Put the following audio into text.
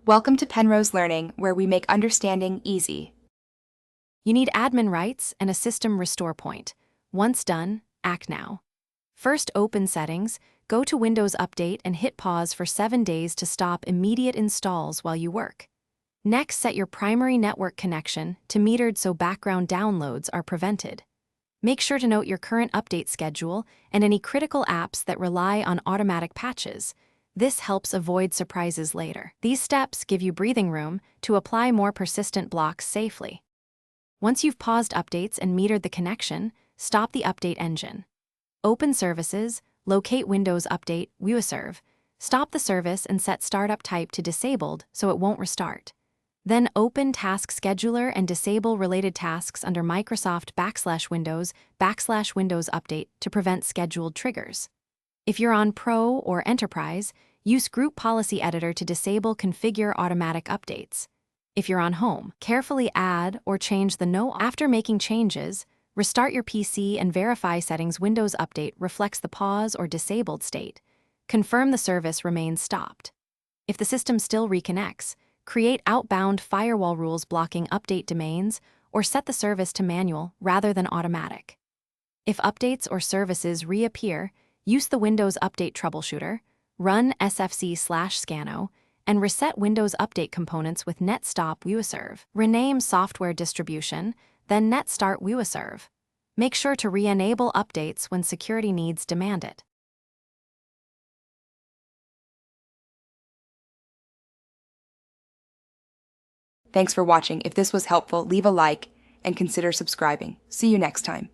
Welcome to Penrose Learning, where we make understanding easy. You need admin rights and a system restore point. Once done, act now. First, open Settings, go to Windows Update and hit pause for 7 days to stop immediate installs while you work. Next, set your primary network connection to metered so background downloads are prevented. Make sure to note your current update schedule and any critical apps that rely on automatic patches. This helps avoid surprises later. These steps give you breathing room to apply more persistent blocks safely. Once you've paused updates and metered the connection, stop the update engine. Open Services, locate Windows Update WServe, stop the service and set Startup Type to Disabled so it won't restart. Then open Task Scheduler and disable related tasks under Microsoft /Windows Update to prevent scheduled triggers. If you're on Pro or Enterprise, use Group Policy Editor to disable Configure Automatic Updates. If you're on Home, carefully add or change the No. After making changes, restart your PC and verify settings Windows Update reflects the pause or disabled state. Confirm the service remains stopped. If the system still reconnects, create outbound firewall rules blocking update domains or set the service to manual rather than automatic. If updates or services reappear, use the Windows Update troubleshooter, run sfc/scano, and reset Windows Update components with netstop WServe. Rename software distribution, then netstart WServe. Make sure to re-enable updates when security needs demand it. Thanks for watching. If this was helpful, leave a like and consider subscribing. See you next time.